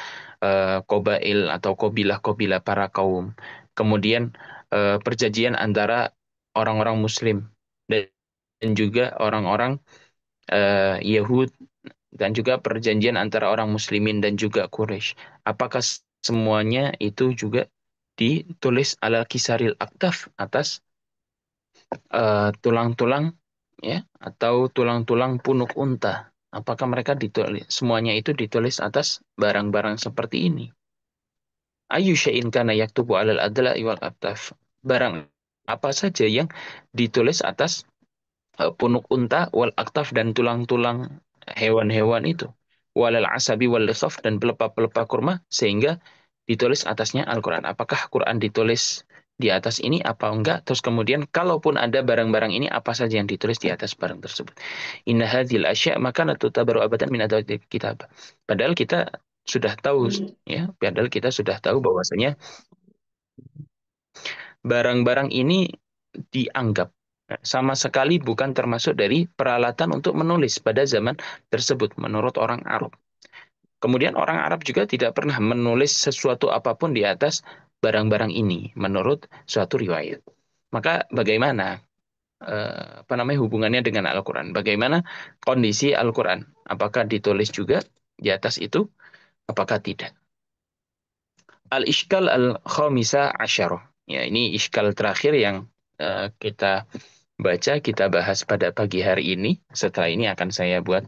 Qabail atau kabilah-kabilah para kaum, kemudian perjanjian antara orang-orang Muslim dan juga orang-orang Yahud, dan juga perjanjian antara orang Muslimin dan juga Quraisy. Apakah semuanya itu juga ditulis ala kisaril aktaf, atas tulang-tulang, ya, atau tulang-tulang punuk unta? Apakah mereka ditulis semuanya itu ditulis atas barang-barang seperti ini? Ayu syai'in kana yaktubu alal adla wal aktaf. Barang apa saja yang ditulis atas punuk unta wal aktaf dan tulang-tulang hewan-hewan itu, walal asabi wal likhaf dan pelepah-pelepah kurma, sehingga ditulis atasnya Al-Quran. Apakah Quran ditulis di atas ini apa enggak? Terus kemudian kalaupun ada barang-barang ini, apa saja yang ditulis di atas barang tersebut? Inna hadhil asya' maka tutabaru abadan min adawati kitab. Padahal kita sudah tahu, ya, padahal kita sudah tahu bahwasanya barang-barang ini dianggap sama sekali bukan termasuk dari peralatan untuk menulis pada zaman tersebut menurut orang Arab. Kemudian orang Arab juga tidak pernah menulis sesuatu apapun di atas barang-barang ini menurut suatu riwayat. Maka bagaimana apa namanya hubungannya dengan Al-Qur'an? Bagaimana kondisi Al-Qur'an? Apakah ditulis juga di atas itu? Apakah tidak? Al-Ishkal al-Khamisa Asyarah. Ya, ini iskal terakhir yang kita baca, kita bahas pada pagi hari ini. Setelah ini akan saya buat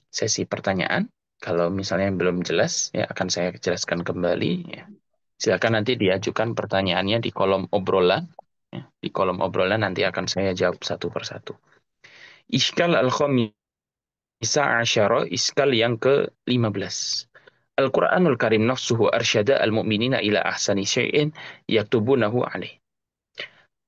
sesi pertanyaan. Kalau misalnya yang belum jelas, ya akan saya jelaskan kembali. Ya. Silakan nanti diajukan pertanyaannya di kolom obrolan. Ya. Di kolom obrolan nanti akan saya jawab satu persatu. Iskal al-Khamisa Asyara, iskal yang ke-15. Al-Quranul Karim nafsuhu arsyada al-mu'minina ila ahsani syai'in yaktubunahu alaih.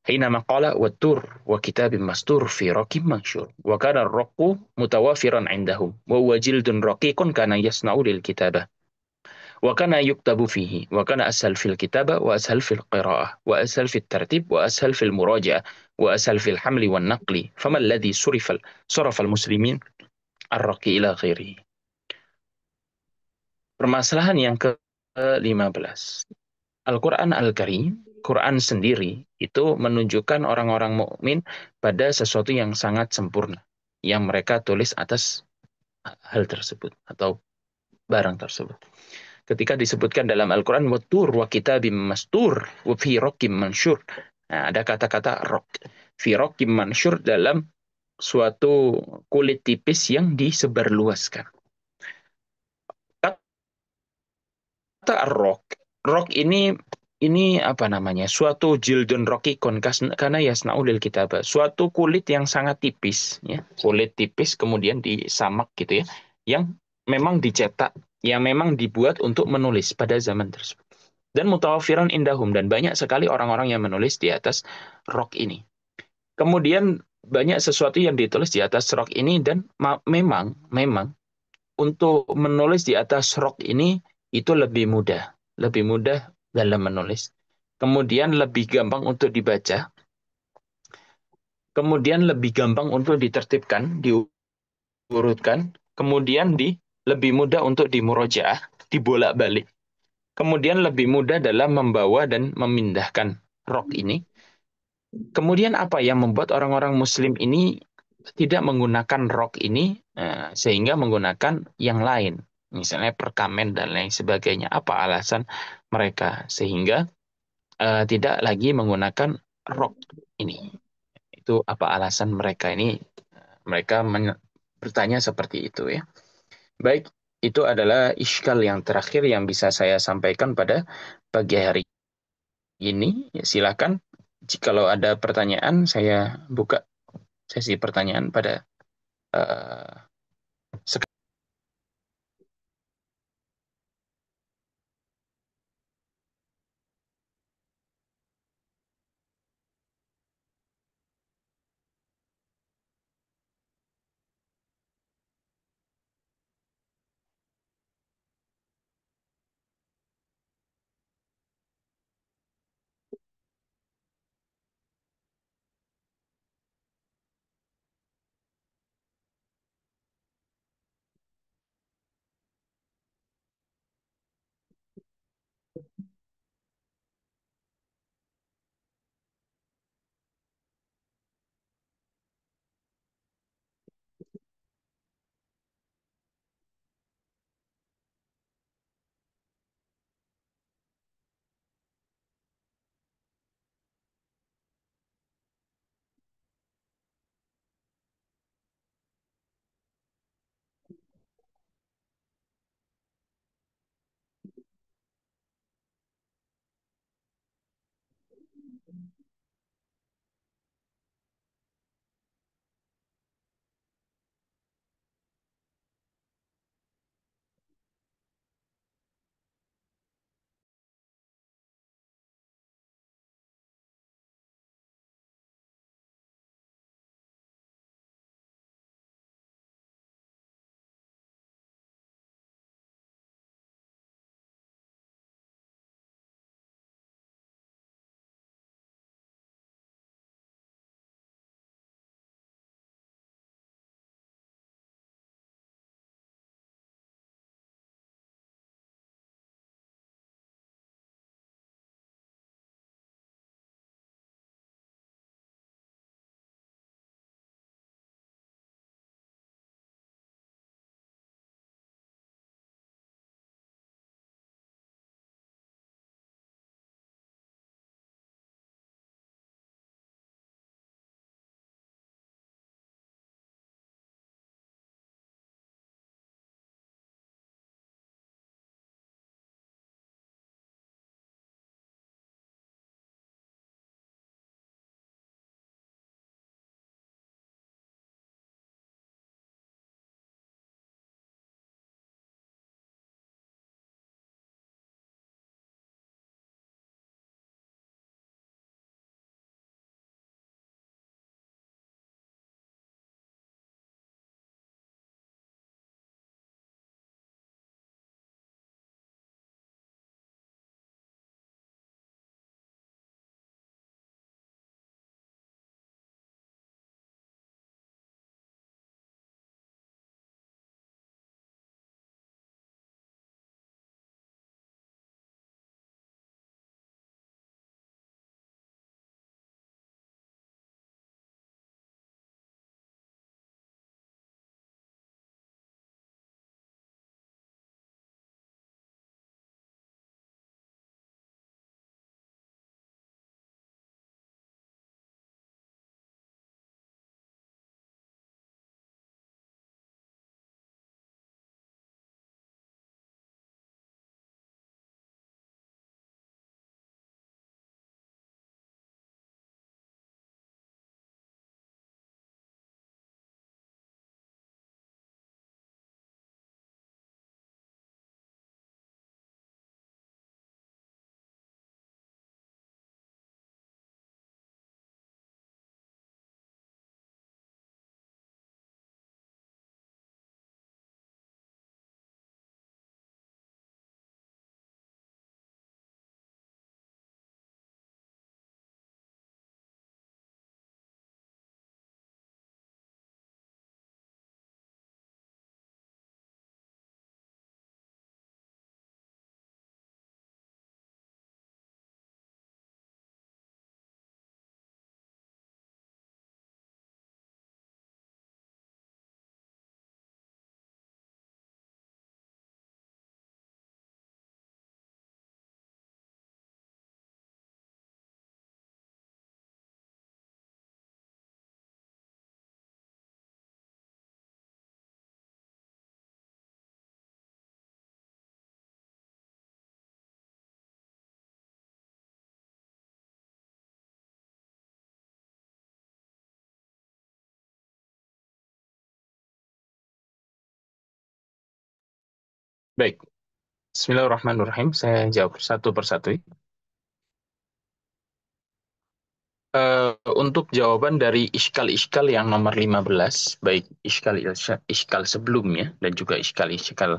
حينما قال والتور وكتاب مستور في رق منشور وكان الرق متوافرا عندهم وهو جلد رقيق كان يصنع للكتابة وكان يكتب فيه وكان أسهل في الكتابة وأسهل في القراءة وأسهل في الترتيب وأسهل في المراجعة وأسهل في الحمل والنقل فما الذي صرف المسلمين الرق إلى غيره. Permasalahan yang ke-15. Al-Quran Al-Karim, Quran sendiri, itu menunjukkan orang-orang mukmin pada sesuatu yang sangat sempurna, yang mereka tulis atas hal tersebut, atau barang tersebut. Ketika disebutkan dalam Al-Quran, وَالطُّورِ وَكِتَابٍ مَّسْطُورٍ وَفِي رَقٍّ مَّنشُورٍ. Nah, ada kata-kata rok. Fi rokim mansyur, dalam suatu kulit tipis yang disebarluaskan. Kata rok, rok ini ini apa namanya? Suatu jildun rokikun karena yasna'u lil kitabah. Suatu kulit yang sangat tipis, ya. Kulit tipis kemudian disamak gitu ya. Yang memang dicetak, yang memang dibuat untuk menulis pada zaman tersebut. Dan mutawafiran indahum dan banyak sekali orang-orang yang menulis di atas rok ini. Kemudian banyak sesuatu yang ditulis di atas rok ini dan memang memang untuk menulis di atas rok ini itu lebih mudah dalam menulis. Kemudian lebih gampang untuk dibaca, kemudian lebih gampang untuk ditertibkan, diurutkan, kemudian lebih mudah untuk dimurojaah, dibolak-balik. Kemudian lebih mudah dalam membawa dan memindahkan rok ini. Kemudian apa yang membuat orang-orang Muslim ini tidak menggunakan rok ini sehingga menggunakan yang lain, misalnya perkamen dan lain sebagainya. Apa alasan mereka sehingga tidak lagi menggunakan rok ini? Itu apa alasan mereka ini? Mereka bertanya seperti itu ya. Baik, itu adalah iskal yang terakhir yang bisa saya sampaikan pada pagi hari ini. Ya, silakan. Jikalau ada pertanyaan, saya buka sesi pertanyaan pada eh, Baik, Bismillahirrahmanirrahim. Saya jawab satu persatu. Untuk jawaban dari iskal-iskal yang nomor 15, baik iskal sebelumnya dan juga iskal-iskal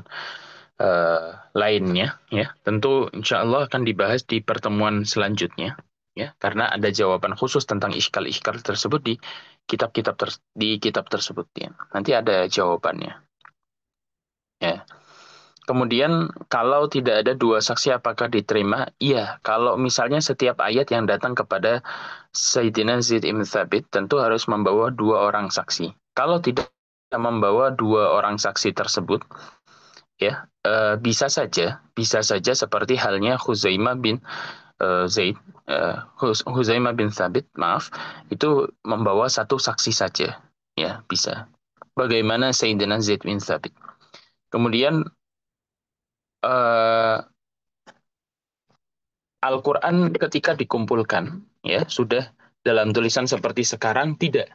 lainnya, ya, tentu insya Allah akan dibahas di pertemuan selanjutnya, ya, karena ada jawaban khusus tentang iskal-iskal tersebut di di kitab tersebut, ya. Nanti ada jawabannya, ya. Kemudian kalau tidak ada dua saksi apakah diterima? Iya, kalau misalnya setiap ayat yang datang kepada Sayyidina Zaid ibn Thabit tentu harus membawa dua orang saksi. Kalau tidak membawa dua orang saksi tersebut, ya, bisa saja seperti halnya Huzaimah bin Zaid, Huzaimah bin Thabit, maaf, itu membawa satu saksi saja, ya, bisa. Bagaimana Sayyidina Zaid bin Thabit. Kemudian eh, Al-Quran ketika dikumpulkan, ya, sudah dalam tulisan seperti sekarang, tidak.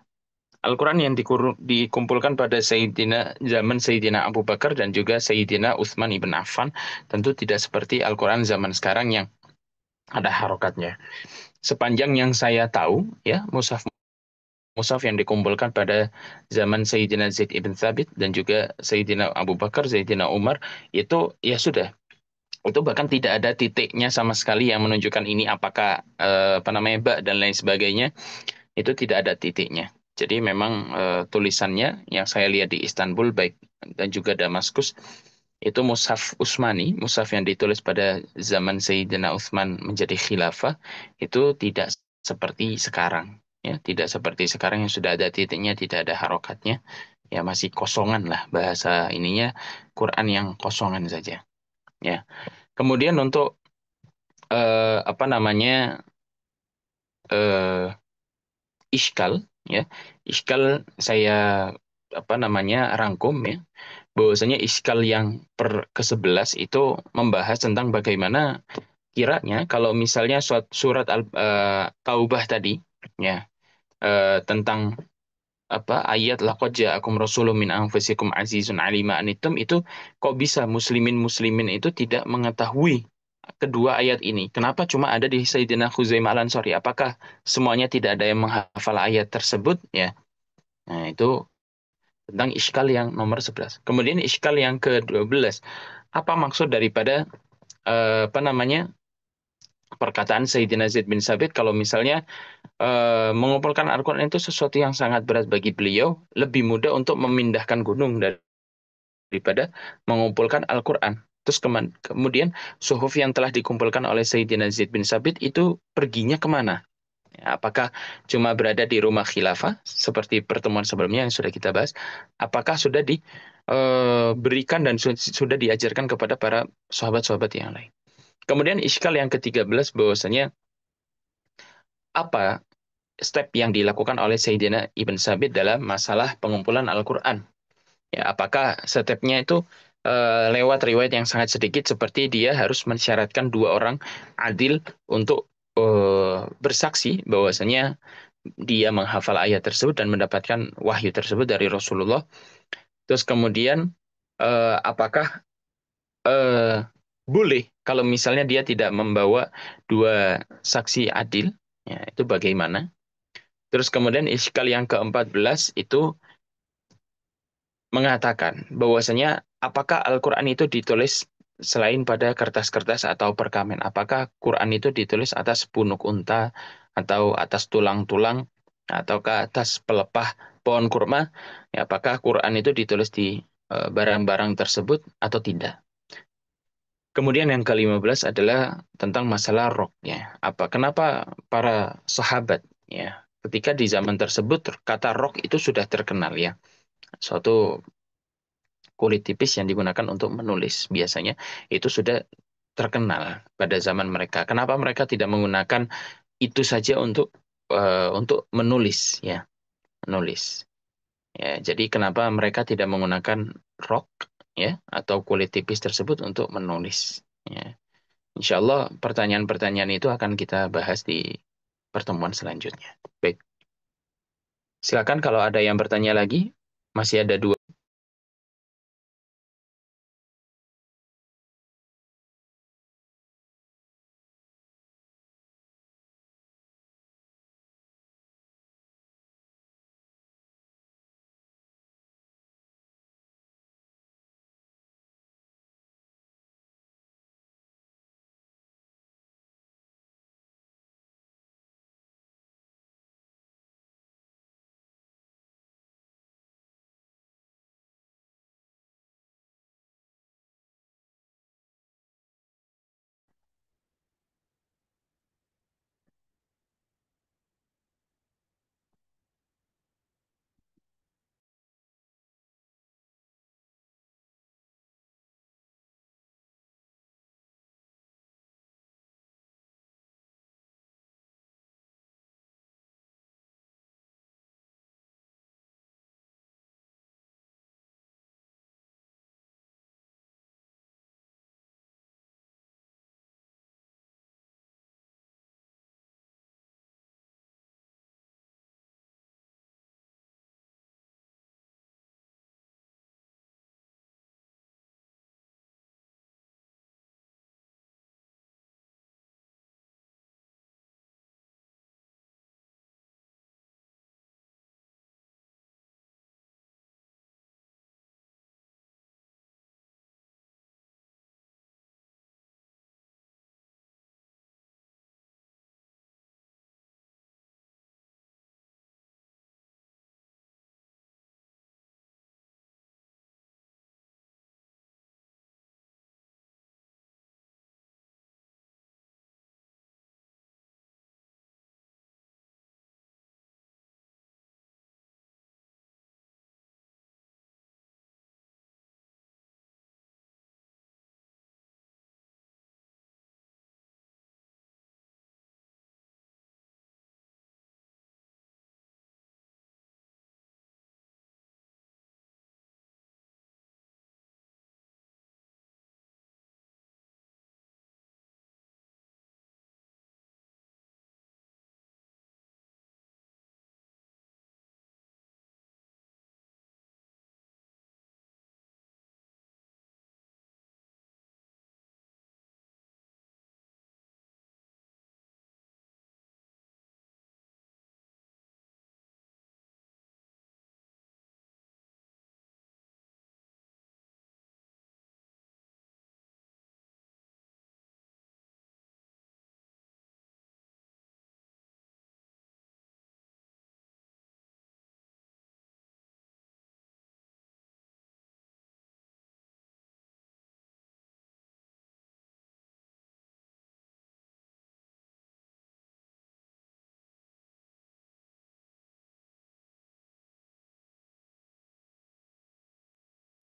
Al-Quran yang dikumpulkan pada zaman Sayyidina Abu Bakar dan juga Sayyidina Utsman ibn Affan tentu tidak seperti Al-Quran zaman sekarang yang ada harokatnya. Sepanjang yang saya tahu, ya, mushaf yang dikumpulkan pada zaman Sayyidina Zaid ibn Thabit dan juga Sayyidina Abu Bakar, Sayyidina Umar, itu ya sudah. Itu bahkan tidak ada titiknya sama sekali yang menunjukkan ini apakah apa namanya ba dan lain sebagainya, itu tidak ada titiknya. Jadi memang tulisannya yang saya lihat di Istanbul baik dan juga Damaskus itu mushaf Utsmani, mushaf yang ditulis pada zaman Sayyidina Utsman menjadi khilafah, itu tidak seperti sekarang, ya, tidak seperti sekarang yang sudah ada titiknya, tidak ada harokatnya, ya, masih kosongan lah bahasa ininya, Quran yang kosongan saja, ya. Kemudian untuk apa namanya eh, iskal, ya, iskal saya apa namanya rangkum, ya, bahwasanya iskal yang ke-11 itu membahas tentang bagaimana kiranya kalau misalnya surat Taubah tadi, ya, tentang apa ayat laqad ja'akum rasulun min anfusikum azizun alima anittum, itu kok bisa muslimin itu tidak mengetahui kedua ayat ini. Kenapa cuma ada di Sayyidina Khuzaimah Al-Ansari? Apakah semuanya tidak ada yang menghafal ayat tersebut? Ya, nah itu tentang iskal yang nomor 11. Kemudian iskal yang ke-12. Apa maksud daripada apa namanya perkataan Sayyidina Zaid bin Sabit kalau misalnya mengumpulkan Al-Quran itu sesuatu yang sangat berat bagi beliau, lebih mudah untuk memindahkan gunung daripada mengumpulkan Al-Quran. Terus kemudian suhuf yang telah dikumpulkan oleh Sayyidina Zaid bin Sabit itu perginya kemana? Ya, apakah cuma berada di rumah khilafah seperti pertemuan sebelumnya yang sudah kita bahas? Apakah sudah diberikan dan sudah diajarkan kepada para sahabat-sahabat yang lain? Kemudian iskal yang ke-13 bahwasanya apa step yang dilakukan oleh Sayyidina Ibn Sabit dalam masalah pengumpulan Al-Quran? Ya, apakah stepnya itu lewat riwayat yang sangat sedikit seperti dia harus mensyaratkan dua orang adil untuk bersaksi bahwasanya dia menghafal ayat tersebut dan mendapatkan wahyu tersebut dari Rasulullah. Terus kemudian apakah eh, boleh kalau misalnya dia tidak membawa dua saksi adil? Ya, itu bagaimana? Terus kemudian iskal yang ke-14 itu mengatakan bahwasanya apakah Al-Quran itu ditulis selain pada kertas-kertas atau perkamen? Apakah Quran itu ditulis atas punuk unta atau atas tulang-tulang ataukah atas pelepah pohon kurma? Ya, apakah Quran itu ditulis di barang-barang tersebut atau tidak? Kemudian yang ke-15 adalah tentang masalah rok, ya. Kenapa para sahabat, ya, ketika di zaman tersebut kata rok itu sudah terkenal, ya, suatu kulit tipis yang digunakan untuk menulis biasanya itu sudah terkenal pada zaman mereka. Kenapa mereka tidak menggunakan itu saja untuk menulis, ya, menulis. Ya, jadi kenapa mereka tidak menggunakan rok, ya, atau kulit tipis tersebut untuk menulis, ya. Insya Allah pertanyaan-pertanyaan itu akan kita bahas di pertemuan selanjutnya. Baik, silakan kalau ada yang bertanya lagi. Masih ada dua.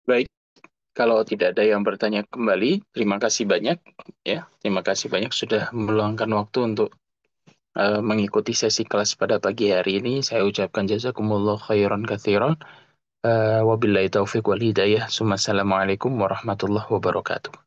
Baik, kalau tidak ada yang bertanya kembali, terima kasih banyak ya. Terima kasih banyak sudah meluangkan waktu untuk mengikuti sesi kelas pada pagi hari ini. Saya ucapkan jazakumullah khairan katsiran. Wabillahi taufiq wal hidayah. Assalamualaikum warahmatullahi wabarakatuh.